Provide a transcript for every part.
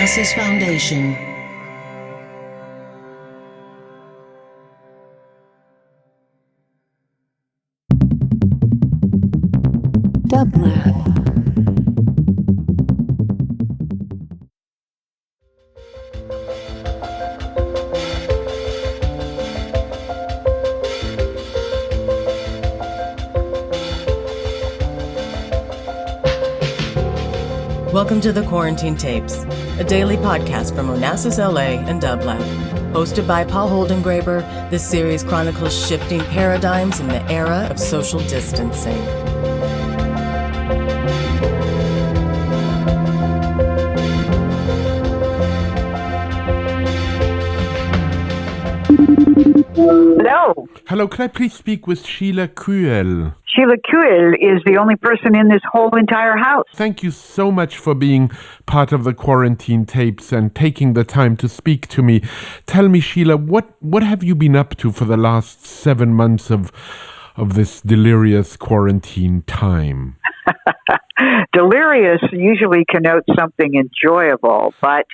Onassis Foundation. Dublab. Welcome to the Quarantine Tapes, a daily podcast from Onassis LA and Dublab. Hosted by Paul Holdengräber, this series chronicles shifting paradigms in the era of social distancing. Hello. Hello, can I please speak with Sheila Kuehl? Sheila Kuehl is the only person in this whole entire house. Thank you so much for being part of the Quarantine Tapes and taking the time to speak to me. Tell me, Sheila, what have you been up to for the last 7 months of this delirious quarantine time? Delirious usually connotes something enjoyable, but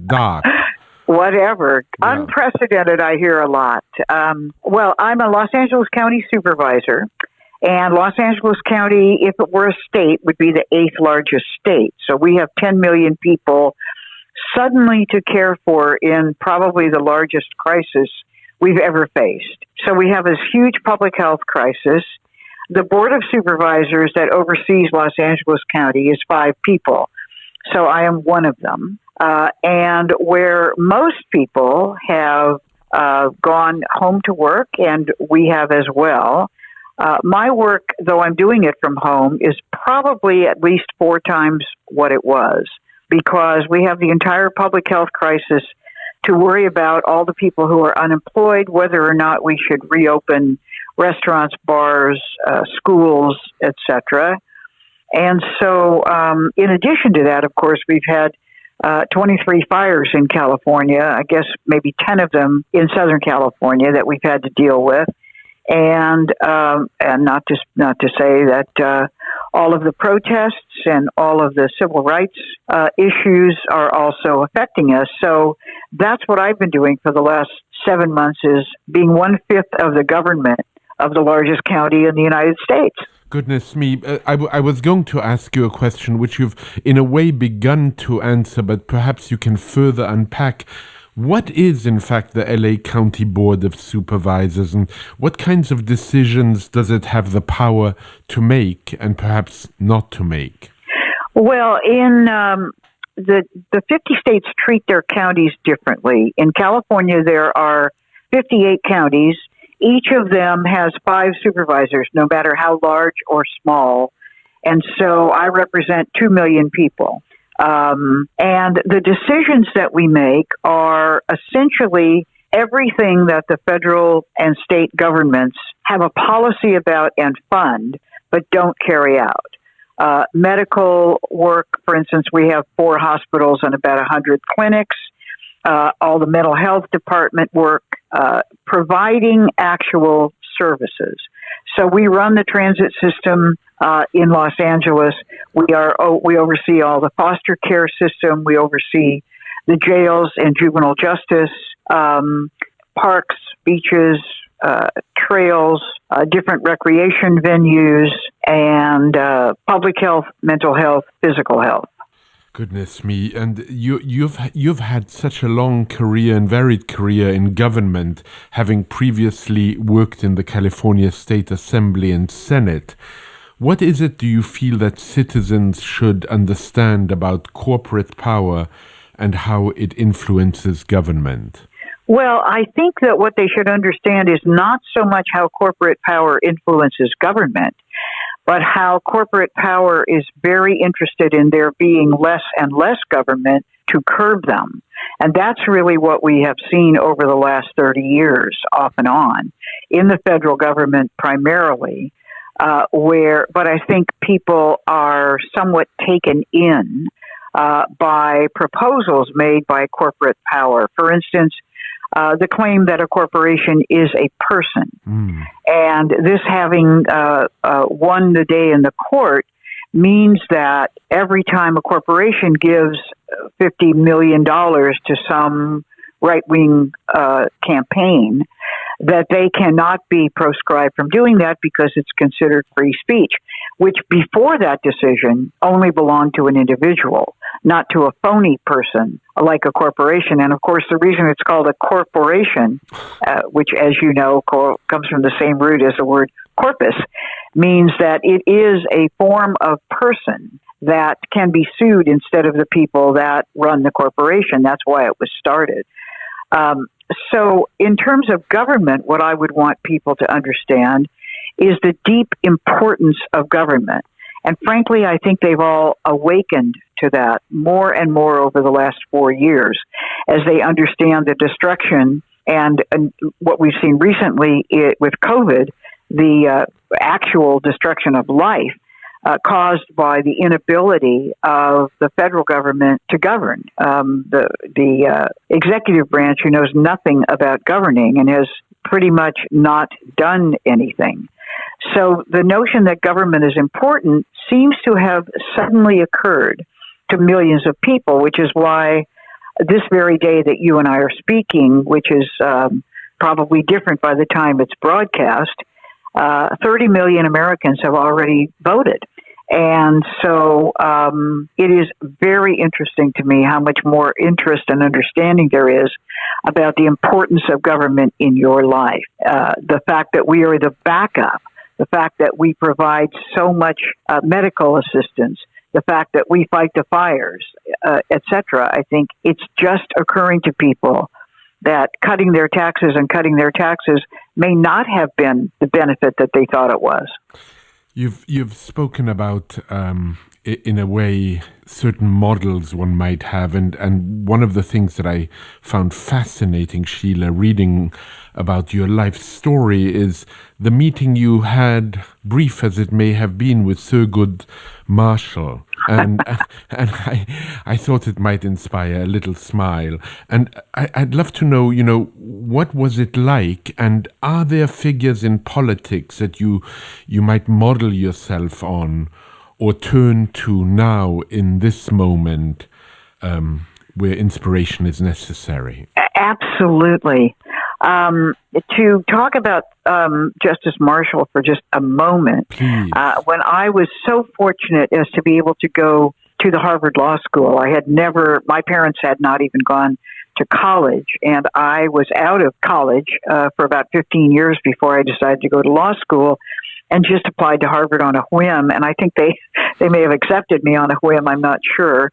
dark. Whatever. Yeah. Unprecedented, I hear a lot. I'm a Los Angeles County Supervisor, and Los Angeles County, if it were a state, would be the 8th largest state. So we have 10 million people suddenly to care for in probably the largest crisis we've ever faced. So we have this huge public health crisis. The Board of Supervisors that oversees Los Angeles County is 5 people. So I am one of them. And where most people have gone home to work, and we have as well, my work, though I'm doing it from home, is probably at least 4 times what it was, because we have the entire public health crisis to worry about, all the people who are unemployed, whether or not we should reopen restaurants, bars, schools, etc. And so in addition to that, of course, we've had 23 fires in California, I guess maybe 10 of them in Southern California that we've had to deal with. And not to say that all of the protests and all of the civil rights issues are also affecting us. So that's what I've been doing for the last 7 months, is being 1/5 of the government of the largest county in the United States. Goodness me. I was going to ask you a question which you've in a way begun to answer, but perhaps you can further unpack. What is, in fact, the LA County Board of Supervisors, and what kinds of decisions does it have the power to make and perhaps not to make? Well, in the 50 states treat their counties differently. In California, there are 58 counties. Each of them has 5 supervisors, no matter how large or small. And so I represent 2 million people. And the decisions that we make are essentially everything that the federal and state governments have a policy about and fund, but don't carry out. Medical work, for instance, we have 4 hospitals and about 100 clinics. All the mental health department work, providing actual services. So we run the transit system in Los Angeles. We oversee all the foster care system. We oversee the jails and juvenile justice, parks, beaches, trails, different recreation venues, and public health, mental health, physical health. Goodness me. And you've had such a long career and varied career in government, having previously worked in the California State Assembly and Senate. What is it, do you feel, that citizens should understand about corporate power and how it influences government? Well, I think that what they should understand is not so much how corporate power influences government, but how corporate power is very interested in there being less and less government to curb them. And that's really what we have seen over the last 30 years, off and on, in the federal government primarily, but I think people are somewhat taken in by proposals made by corporate power. For instance, the claim that a corporation is a person. And this having won the day in the court means that every time a corporation gives $50 million to some right-wing campaign, that they cannot be proscribed from doing that because it's considered free speech, which before that decision only belonged to an individual, not to a phony person like a corporation. And of course, the reason it's called a corporation, which, as you know, comes from the same root as the word corpus, means that it is a form of person that can be sued instead of the people that run the corporation. That's why it was started. So in terms of government, what I would want people to understand is the deep importance of government. And frankly, I think they've all awakened to that more and more over the last 4 years as they understand the destruction and what we've seen recently with COVID, the actual destruction of life caused by the inability of the federal government to govern. The executive branch, who knows nothing about governing and has pretty much not done anything. So the notion that government is important seems to have suddenly occurred to millions of people, which is why this very day that you and I are speaking, which is probably different by the time it's broadcast, 30 million Americans have already voted. And so it is very interesting to me how much more interest and understanding there is about the importance of government in your life. The fact that we are the backup, the fact that we provide so much medical assistance, the fact that we fight the fires, et cetera. I think it's just occurring to people that cutting their taxes may not have been the benefit that they thought it was. You've spoken about, in a way, certain models one might have, and one of the things that I found fascinating, Sheila, reading about your life story is the meeting you had, brief as it may have been, with Thurgood Marshall. And I thought it might inspire a little smile. And I'd love to know, what was it like? And are there figures in politics that you might model yourself on or turn to now in this moment where inspiration is necessary? Absolutely. To talk about Justice Marshall for just a moment, when I was so fortunate as to be able to go to the Harvard Law School, my parents had not even gone to college, and I was out of college for about 15 years before I decided to go to law school and just applied to Harvard on a whim. And I think they may have accepted me on a whim, I'm not sure.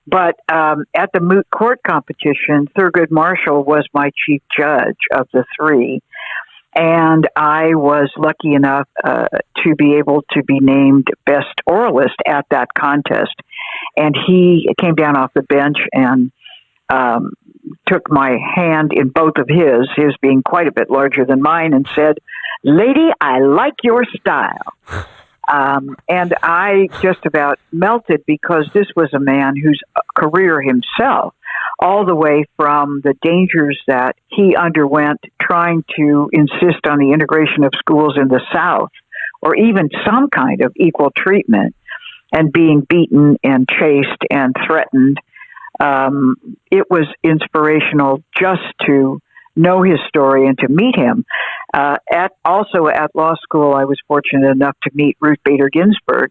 But at the moot court competition, Thurgood Marshall was my chief judge of the three. And I was lucky enough to be able to be named best oralist at that contest. And he came down off the bench and took my hand in both of his being quite a bit larger than mine, and said, "Lady, I like your style." And I just about melted, because this was a man whose career himself, all the way from the dangers that he underwent trying to insist on the integration of schools in the South, or even some kind of equal treatment, and being beaten and chased and threatened. It was inspirational just to know his story and to meet him. Also at law school, I was fortunate enough to meet Ruth Bader Ginsburg,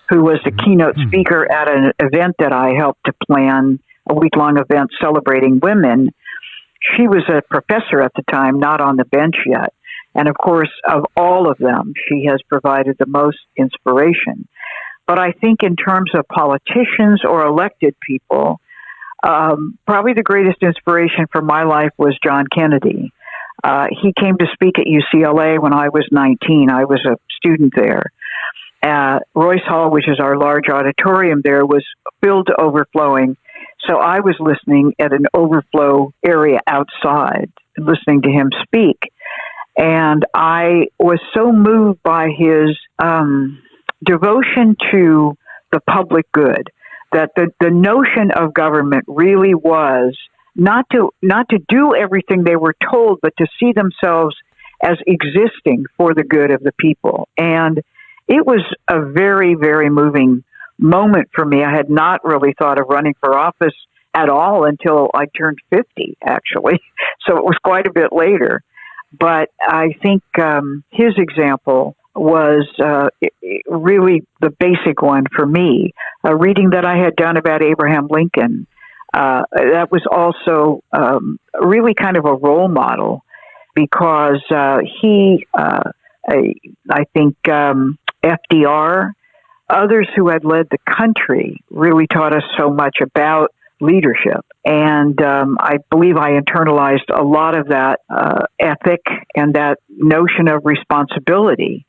who was the keynote speaker at an event that I helped to plan, a week-long event celebrating women. She was a professor at the time, not on the bench yet. And of course, of all of them, she has provided the most inspiration. But I think in terms of politicians or elected people, probably the greatest inspiration for my life was John Kennedy. He came to speak at UCLA when I was 19. I was a student there. Royce Hall, which is our large auditorium there, was filled to overflowing. So I was listening at an overflow area outside, listening to him speak. And I was so moved by his devotion to the public good, that the notion of government really was not to do everything they were told, but to see themselves as existing for the good of the people. And it was a very, very moving moment for me. I had not really thought of running for office at all until I turned 50, actually. So it was quite a bit later. But I think his example was really the basic one for me. A reading that I had done about Abraham Lincoln, that was also really kind of a role model, because he, I think FDR, others who had led the country really taught us so much about leadership. And I believe I internalized a lot of that ethic and that notion of responsibility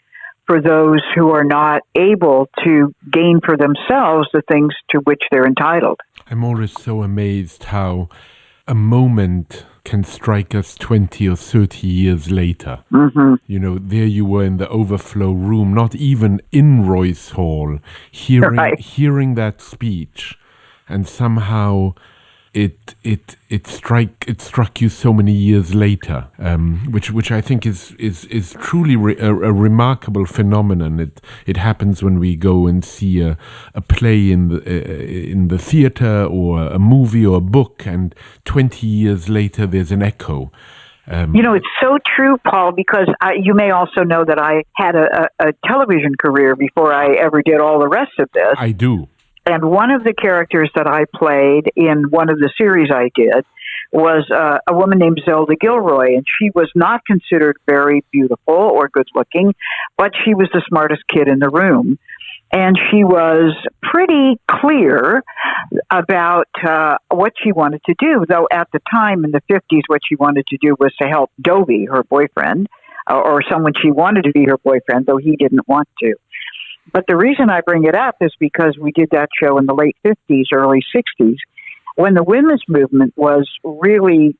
for those who are not able to gain for themselves the things to which they're entitled. I'm always so amazed how a moment can strike us 20 or 30 years later. Mm-hmm. You know, there you were in the overflow room, not even in Royce Hall, hearing that speech, and somehow it struck you so many years later, which I think is truly a remarkable phenomenon. It happens when we go and see a play in the theater, or a movie or a book, and 20 years later there's an echo. It's so true, Paul, because you may also know that I had a television career before I ever did all the rest of this. I do. And one of the characters that I played in one of the series I did was a woman named Zelda Gilroy, and she was not considered very beautiful or good-looking, but she was the smartest kid in the room. And she was pretty clear about what she wanted to do, though at the time in the 50s, what she wanted to do was to help Dovey, her boyfriend, or someone she wanted to be her boyfriend, though he didn't want to. But the reason I bring it up is because we did that show in the late 50s, early 60s, when the women's movement was really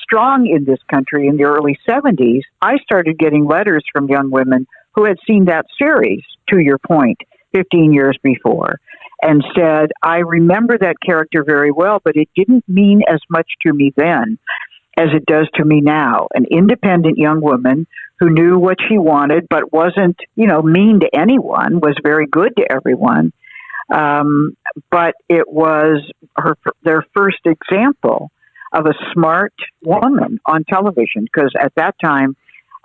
strong in this country in the early 70s. I started getting letters from young women who had seen that series, to your point, 15 years before, and said, I remember that character very well, but it didn't mean as much to me then as it does to me now. An independent young woman who knew what she wanted, but wasn't, mean to anyone, was very good to everyone. But it was their first example of a smart woman on television, because at that time,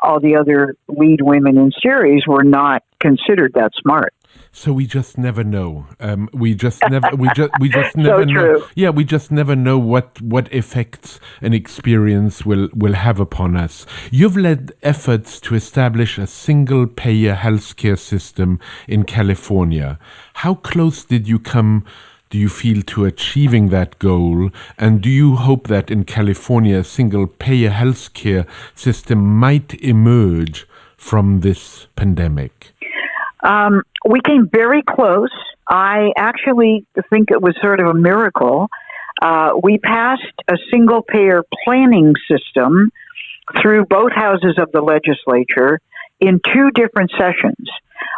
all the other lead women in series were not considered that smart. So we just never know. We just never So know. true. Yeah, we just never know what effects an experience will have upon us. You've led efforts to establish a single-payer healthcare system in California. How close did you come, do you feel, to achieving that goal? And do you hope that in California a single-payer healthcare system might emerge from this pandemic? We came very close. I actually think it was sort of a miracle. We passed a single-payer planning system through both houses of the legislature in 2 different sessions.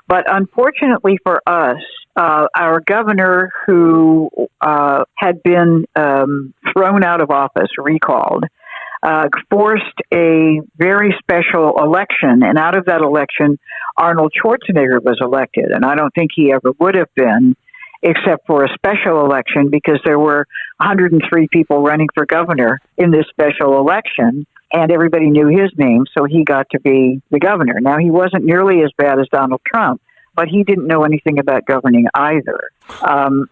But unfortunately for us, our governor, who had been thrown out of office, recalled, forced a very special election, and out of that election, Arnold Schwarzenegger was elected, and I don't think he ever would have been, except for a special election, because there were 103 people running for governor in this special election, and everybody knew his name, so he got to be the governor. Now, he wasn't nearly as bad as Donald Trump, but he didn't know anything about governing either.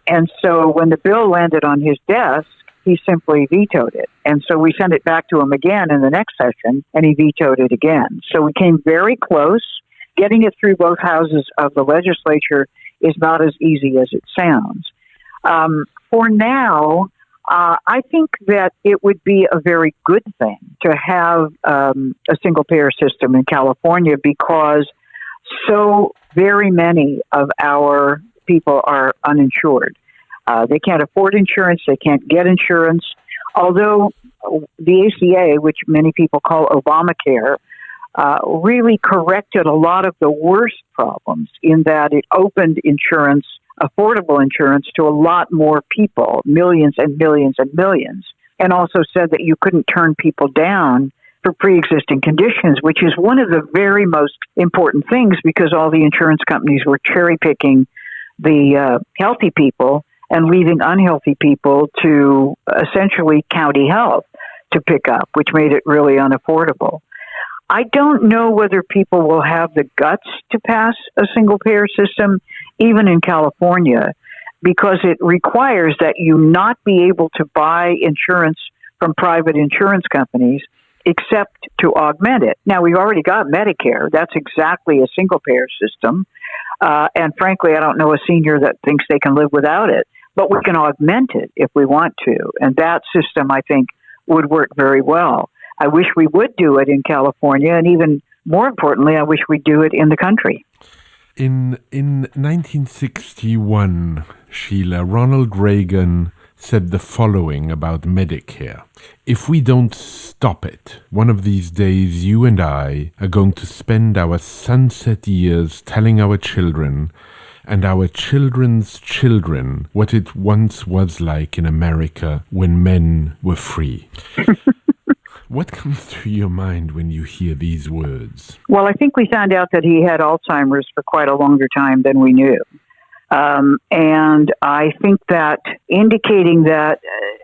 And so when the bill landed on his desk, he simply vetoed it. And so we sent it back to him again in the next session, and he vetoed it again. So we came very close. Getting it through both houses of the legislature is not as easy as it sounds. For now, I think that it would be a very good thing to have a single-payer system in California, because so very many of our people are uninsured. They can't afford insurance. They can't get insurance. Although the ACA, which many people call Obamacare, really corrected a lot of the worst problems in that it opened insurance, affordable insurance, to a lot more people, millions and millions and millions, and also said that you couldn't turn people down for pre-existing conditions, which is one of the very most important things because all the insurance companies were cherry-picking the healthy people and leaving unhealthy people to essentially county health to pick up, which made it really unaffordable. I don't know whether people will have the guts to pass a single-payer system, even in California, because it requires that you not be able to buy insurance from private insurance companies except to augment it. Now, we've already got Medicare. That's exactly a single-payer system. And frankly, I don't know a senior that thinks they can live without it. But we can augment it if we want to. And that system, I think, would work very well. I wish we would do it in California, and even more importantly, I wish we'd do it in the country. In 1961, Sheila, Ronald Reagan said the following about Medicare. If we don't stop it, one of these days you and I are going to spend our sunset years telling our children and our children's children what it once was like in America when men were free. What comes to your mind when you hear these words? Well, I think we found out that he had Alzheimer's for quite a longer time than we knew. And I think that indicating that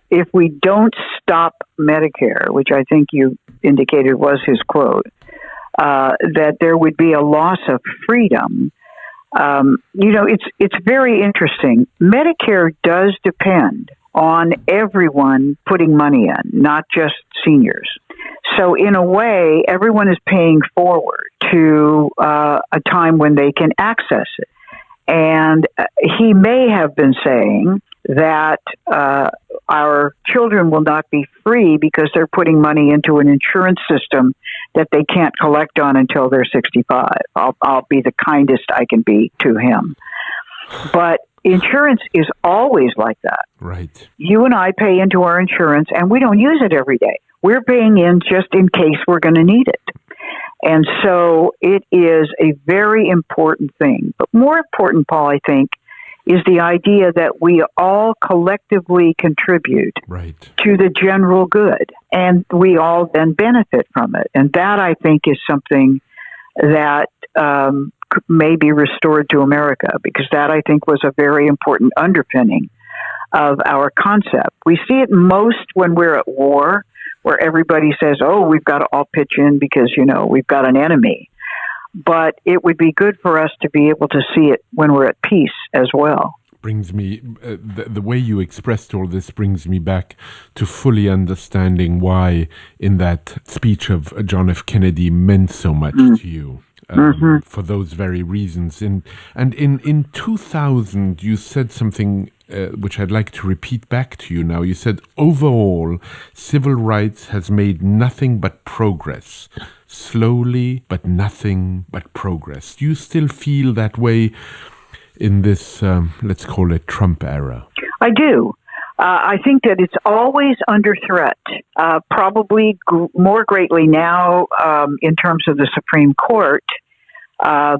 if we don't stop Medicare, which I think you indicated was his quote, that there would be a loss of freedom. It's very interesting. Medicare does depend on everyone putting money in, not just seniors. So in a way, everyone is paying forward to a time when they can access it. And he may have been saying that our children will not be free because they're putting money into an insurance system that they can't collect on until they're 65. I'll be the kindest I can be to him. But insurance is always like that. Right. You and I pay into our insurance, and we don't use it every day. We're paying in just in case we're going to need it. And so it is a very important thing. But more important, Paul, I think, is the idea that we all collectively contribute to the general good, and we all then benefit from it. And that, I think, is something that may be restored to America, because that, I think, was a very important underpinning of our concept. We see it most when we're at war, where everybody says, oh, we've got to all pitch in because, we've got an enemy. But it would be good for us to be able to see it when we're at peace as well. Brings me, the way you expressed all this brings me back to fully understanding why in that speech of John F. Kennedy meant so much to you. For those very reasons. And in 2000, you said something which I'd like to repeat back to you now. You said, overall, civil rights has made nothing but progress. Slowly, but nothing but progress. Do you still feel that way in this, let's call it Trump era? I do. I think that it's always under threat, probably more greatly now in terms of the Supreme Court,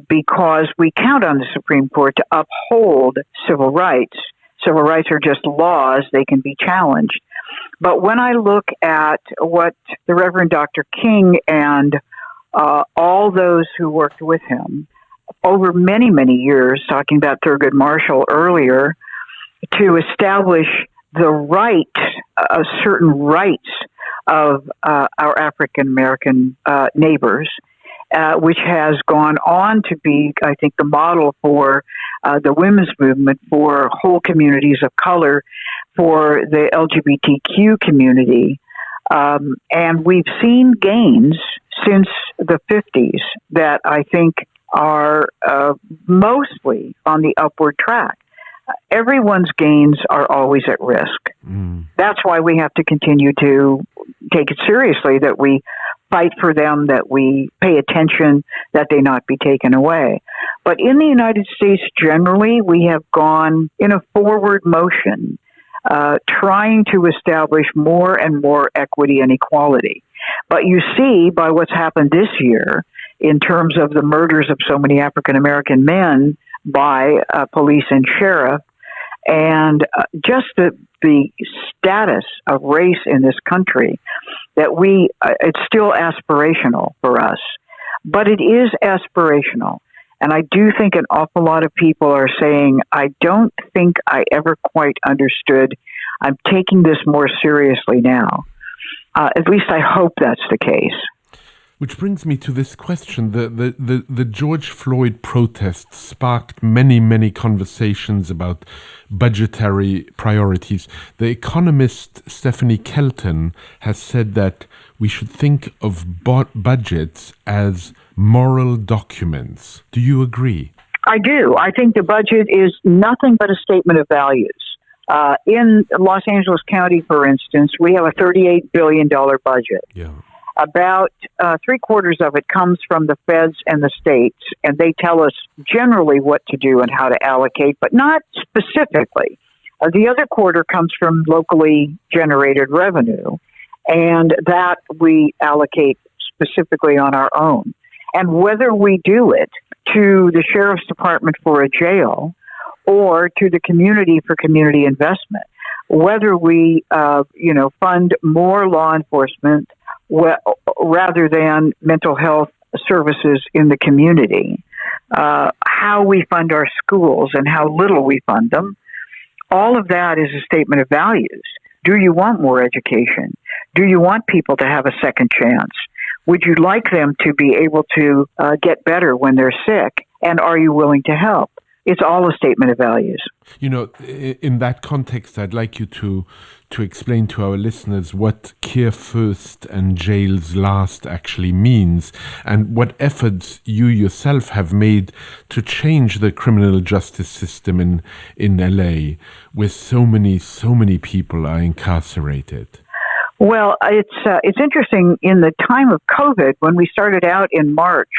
because we count on the Supreme Court to uphold civil rights. Civil rights are just laws. They can be challenged. But when I look at what the Reverend Dr. King and all those who worked with him over many, many years, talking about Thurgood Marshall earlier, to establish the right, certain rights of our African American neighbors, which has gone on to be, I think, the model for the women's movement, for whole communities of color, for the LGBTQ community. And we've seen gains since the 50s that I think are mostly on the upward track. Everyone's gains are always at risk. That's why we have to continue to take it seriously, that we fight for them, that we pay attention, that they not be taken away. But in the United States, generally, we have gone in a forward motion, trying to establish more and more equity and equality. But you see, by what's happened this year, in terms of the murders of so many African American men by police and sheriff, and just the status of race in this country, that it's still aspirational for us, but it is aspirational. And I do think an awful lot of people are saying, I don't think I ever quite understood. I'm taking this more seriously now. At least I hope that's the case. Which brings me to this question. The George Floyd protests sparked many, many conversations about budgetary priorities. The economist Stephanie Kelton has said that we should think of budgets as moral documents. Do you agree? I do. I think the budget is nothing but a statement of values. In Los Angeles County, for instance, we have a $38 billion budget. Yeah. About 3/4 of it comes from the feds and the states, and they tell us generally what to do and how to allocate, but not specifically. The other quarter comes from locally generated revenue, and that we allocate specifically on our own. And whether we do it to the sheriff's department for a jail or to the community for community investment, whether we fund more law enforcement rather than mental health services in the community, how we fund our schools and how little we fund them, all of that is a statement of values. Do you want more education? Do you want people to have a second chance? Would you like them to be able to get better when they're sick? And are you willing to help? It's all a statement of values. You know, in that context, I'd like you to explain to our listeners what care first and jails last actually means, and what efforts you yourself have made to change the criminal justice system in LA, where so many people are incarcerated. Well, it's interesting. In the time of COVID, when we started out in March,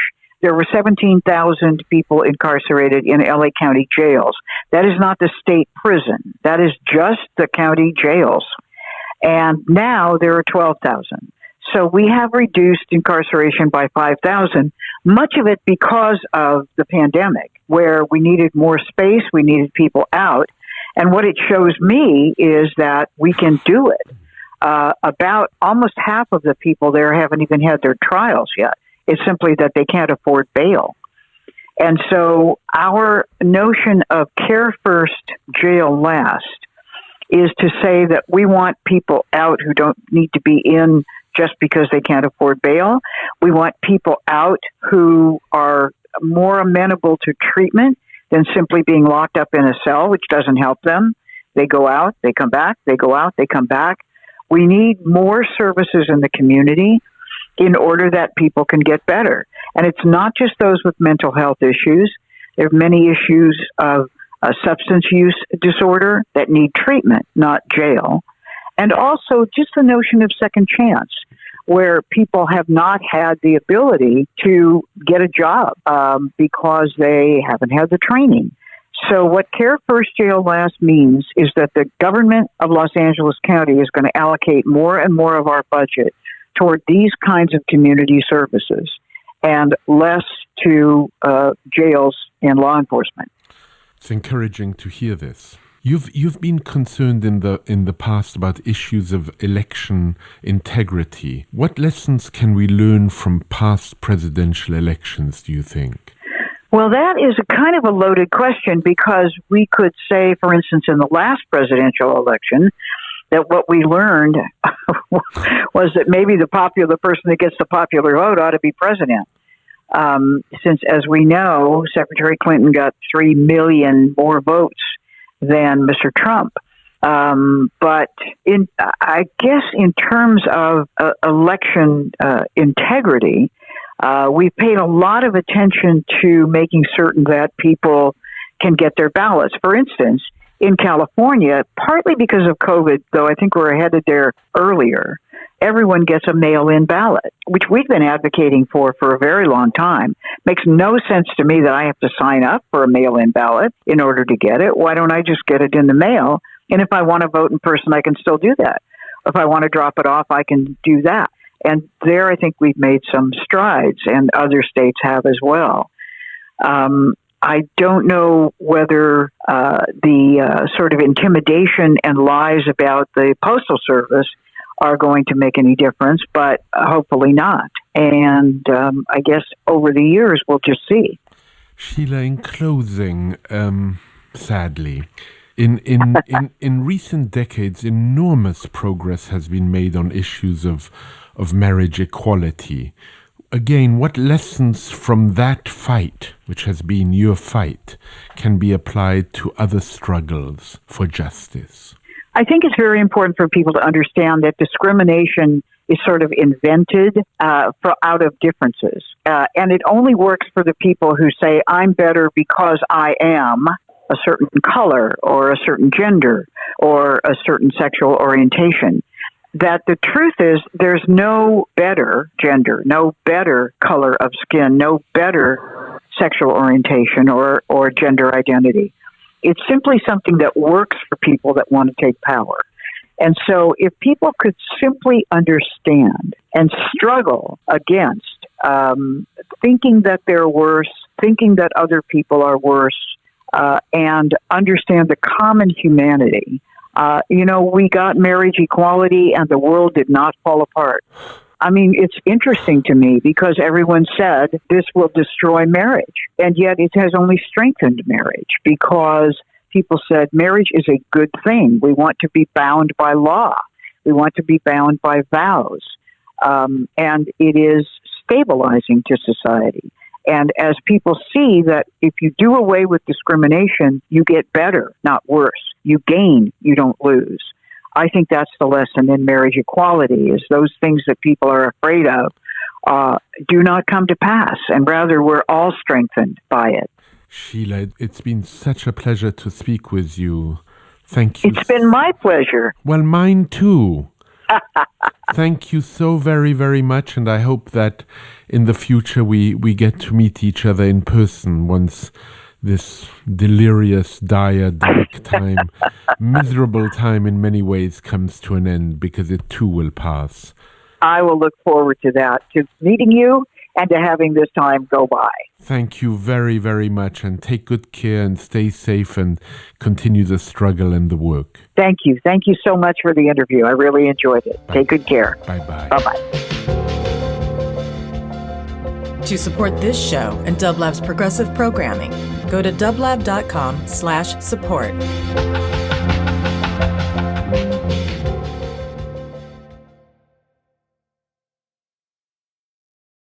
there were 17,000 people incarcerated in LA County jails. That is not the state prison. That is just the county jails. And now there are 12,000. So we have reduced incarceration by 5,000, much of it because of the pandemic, where we needed more space, we needed people out. And what it shows me is that we can do it. About almost half of the people there haven't even had their trials yet. It's simply that they can't afford bail. And so our notion of care first, jail last is to say that we want people out who don't need to be in just because they can't afford bail. We want people out who are more amenable to treatment than simply being locked up in a cell, which doesn't help them. They go out, they come back, they go out, they come back. We need more services in the community in order that people can get better. And it's not just those with mental health issues. There are many issues of substance use disorder that need treatment, not jail. And also just the notion of second chance, where people have not had the ability to get a job because they haven't had the training. So what Care First, Jail Last means is that the government of Los Angeles County is going to allocate more and more of our budget toward these kinds of community services and less to jails and law enforcement. It's encouraging to hear this. You've been concerned in the past about issues of election integrity. What lessons can we learn from past presidential elections, do you think? Well, that is a kind of a loaded question, because we could say, for instance, in the last presidential election, that what we learned was that maybe the person that gets the popular vote ought to be president. Since, as we know, Secretary Clinton got 3 million more votes than Mr. Trump. But I guess in terms of election integrity, we've paid a lot of attention to making certain that people can get their ballots. For instance, in California, partly because of COVID, though I think we're headed there earlier, everyone gets a mail-in ballot, which we've been advocating for a very long time. Makes no sense to me that I have to sign up for a mail-in ballot in order to get it. Why don't I just get it in the mail? And if I want to vote in person, I can still do that. If I want to drop it off, I can do that. And there I think we've made some strides, and other states have as well. I don't know whether the sort of intimidation and lies about the Postal Service are going to make any difference, but hopefully not. And I guess over the years, we'll just see. Sheila, in closing, sadly, in recent decades, enormous progress has been made on issues of marriage equality. Again, what lessons from that fight, which has been your fight, can be applied to other struggles for justice? I think it's very important for people to understand that discrimination is sort of invented out of differences. And it only works for the people who say, I'm better because I am a certain color or a certain gender or a certain sexual orientation. That the truth is there's no better gender, no better color of skin, no better sexual orientation or gender identity. It's simply something that works for people that want to take power. And so if people could simply understand and struggle against thinking that they're worse, thinking that other people are worse, and understand the common humanity, we got marriage equality and the world did not fall apart. I mean, it's interesting to me because everyone said this will destroy marriage. And yet it has only strengthened marriage because people said marriage is a good thing. We want to be bound by law. We want to be bound by vows. And it is stabilizing to society. And as people see that if you do away with discrimination, you get better, not worse. You gain, you don't lose. I think that's the lesson in marriage equality, is those things that people are afraid of do not come to pass, and rather we're all strengthened by it. Sheila, it's been such a pleasure to speak with you. Thank you. It's been my pleasure. Well, mine too. Thank you so very, very much, and I hope that in the future we get to meet each other in person once this delirious, dire, dark time, miserable time in many ways comes to an end, because it too will pass. I will look forward to that, to meeting you and to having this time go by. Thank you very, very much, and take good care and stay safe and continue the struggle and the work. Thank you. Thank you so much for the interview. I really enjoyed it. Bye. Take good care. Bye-bye. Bye-bye. To support this show and Dublab's progressive programming, go to dublab.com/support.